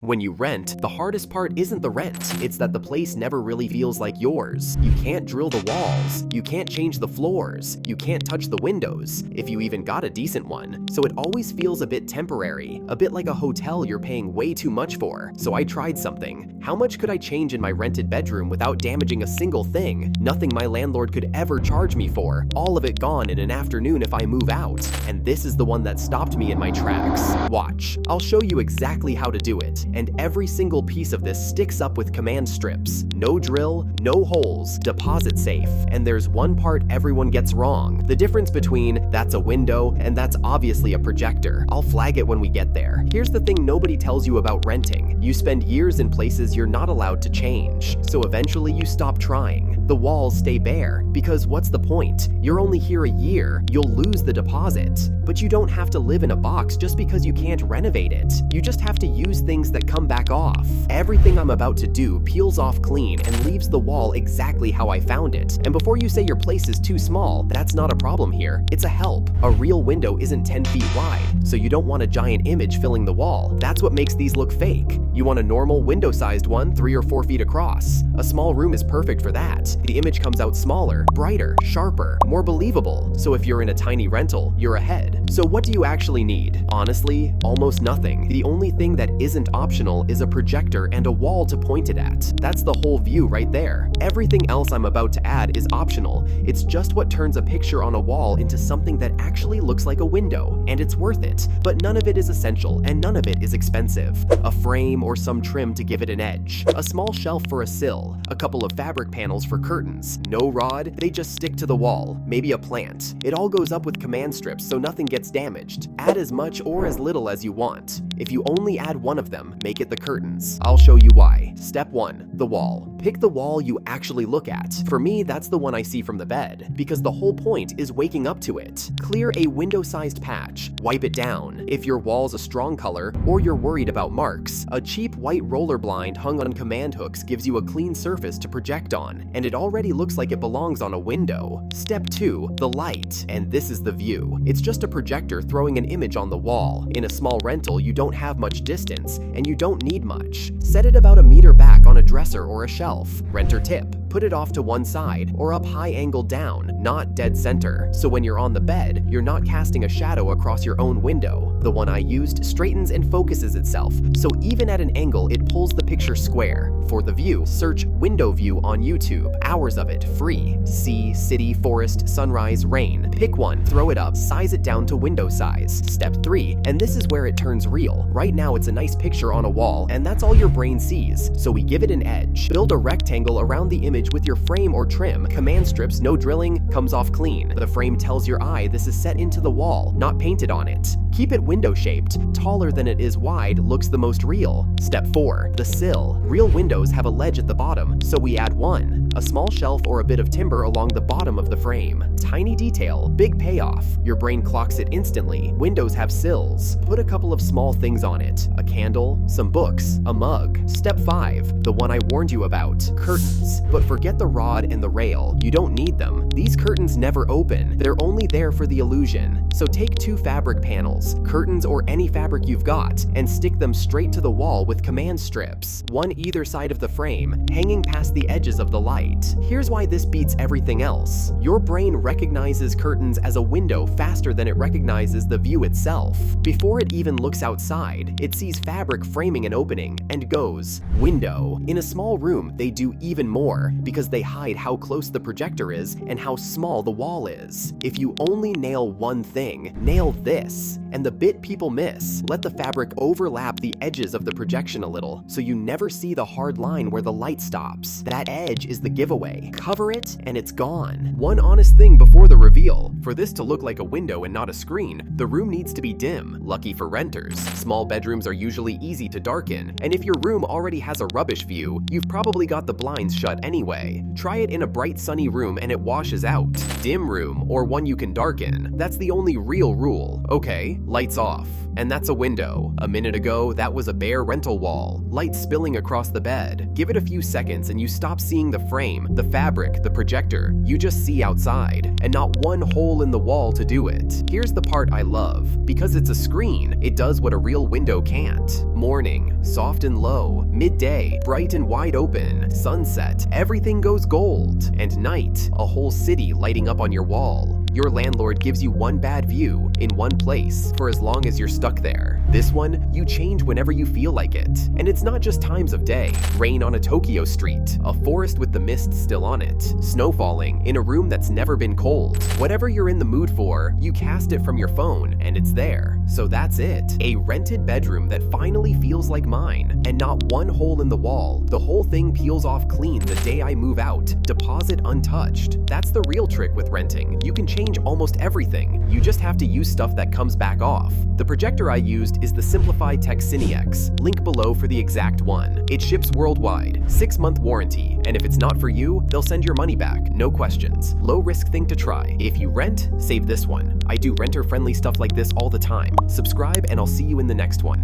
When you rent, the hardest part isn't the rent, it's that the place never really feels like yours. You can't drill the walls, you can't change the floors, you can't touch the windows, if you even got a decent one. So it always feels a bit temporary, a bit like a hotel you're paying way too much for. So I tried something. How much could I change in my rented bedroom without damaging a single thing? Nothing my landlord could ever charge me for. All of it gone in an afternoon if I move out. And this is the one that stopped me in my tracks. Watch. I'll show you exactly how to do it. And every single piece of this sticks up with command strips. No drill, no holes, deposit safe. And there's one part everyone gets wrong. The difference between that's a window and that's obviously a projector. I'll flag it when we get there. Here's the thing nobody tells you about renting. You spend years in places you're not allowed to change. So eventually you stop trying. The walls stay bare. Because what's the point? You're only here a year. You'll lose the deposit. But you don't have to live in a box just because you can't renovate it. You just have to use things that come back off. Everything I'm about to do peels off clean and leaves the wall exactly how I found it. And before you say your place is too small, that's not a problem here. It's a help. A real window isn't 10 feet wide, so you don't want a giant image filling the wall. That's what makes these look fake. You want a normal window-sized one 3 or 4 feet across. A small room is perfect for that. The image comes out smaller, brighter, sharper, more believable. So if you're in a tiny rental, you're ahead. So what do you actually need? Honestly, almost nothing. The only thing that isn't optional is a projector and a wall to point it at. That's the whole view right there. Everything else I'm about to add is optional. It's just what turns a picture on a wall into something that actually looks like a window, and it's worth it. But none of it is essential, and none of it is expensive. A frame or some trim to give it an edge. A small shelf for a sill. A couple of fabric panels for curtains. No rod, they just stick to the wall. Maybe a plant. It all goes up with command strips so nothing gets damaged. Add as much or as little as you want. If you only add one of them, make it the curtains. I'll show you why. Step 1. The wall. Pick the wall you actually look at. For me, that's the one I see from the bed, because the whole point is waking up to it. Clear a window-sized patch. Wipe it down. If your wall's a strong color, or you're worried about marks, a cheap white roller blind hung on command hooks gives you a clean surface to project on, and it already looks like it belongs on a window. Step 2. The light. And this is the view. It's just a projector throwing an image on the wall. In a small rental, you don't have much distance, and you don't need much. Set it about a meter back on a dresser or a shelf. Renter tip. Put it off to one side, or up high angled down, not dead center. So when you're on the bed, you're not casting a shadow across your own window. The one I used straightens and focuses itself, so even at an angle, it pulls the picture square. For the view, search window view on YouTube. Hours of it, free. Sea, city, forest, sunrise, rain. Pick one, throw it up, size it down to window size. Step 3, and this is where it turns real. Right now it's a nice picture on a wall, and that's all your brain sees. So we give it an edge. Build a rectangle around the image with your frame or trim. Command strips, no drilling, comes off clean. The frame tells your eye this is set into the wall, not painted on it. Keep it window-shaped. Taller than it is wide looks the most real. Step 4. The sill. Real windows have a ledge at the bottom, so we add one. A small shelf or a bit of timber along the bottom of the frame. Tiny detail, big payoff. Your brain clocks it instantly. Windows have sills. Put a couple of small things on it. A candle, some books, a mug. Step 5. The one I warned you about. Curtains. But forget the rod and the rail. You don't need them. These curtains never open. They're only there for the illusion. So take 2 fabric panels, curtains or any fabric you've got, and stick them straight to the wall with command strips. One either side of the frame, hanging past the edges of the light. Here's why this beats everything else. Your brain recognizes curtains as a window faster than it recognizes the view itself. Before it even looks outside, it sees fabric framing an opening and goes, window. In a small room, they do even more, because they hide how close the projector is and how small the wall is. If you only nail one thing, nail this. And the bit people miss, let the fabric overlap the edges of the projection a little, so you never see the hard line where the light stops. That edge is the giveaway. Cover it, and it's gone. One honest thing before the reveal. For this to look like a window and not a screen, the room needs to be dim. Lucky for renters. Small bedrooms are usually easy to darken, and if your room already has a rubbish view, you've probably got the blinds shut anyway. Try it in a bright sunny room and it washes out. Dim room, or one you can darken. That's the only real rule. Okay, lights off. And that's a window. A minute ago, that was a bare rental wall, light spilling across the bed. Give it a few seconds and you stop seeing the frame, the fabric, the projector. You just see outside, and not one hole in the wall to do it. Here's the part I love. Because it's a screen, it does what a real window can't. Morning, soft and low. Midday, bright and wide open. Sunset, everything goes gold. And night, a whole city lighting up on your wall. Your landlord gives you one bad view in one place for as long as you're stuck there. This one, you change whenever you feel like it. And it's not just times of day. Rain on a Tokyo street, a forest with the mist still on it, snow falling in a room that's never been cold. Whatever you're in the mood for, you cast it from your phone and it's there. So that's it. A rented bedroom that finally feels like mine. And not one hole in the wall. The whole thing peels off clean the day I move out. Deposit untouched. That's the real trick with renting. You can change almost everything. You just have to use stuff that comes back off. The projector I used is the SimplifyTech CineX. Link below for the exact one. It ships worldwide, 6-month warranty, and if it's not for you, they'll send your money back, no questions. Low risk thing to try. If you rent, save this one. I do renter-friendly stuff like this all the time. Subscribe and I'll see you in the next one.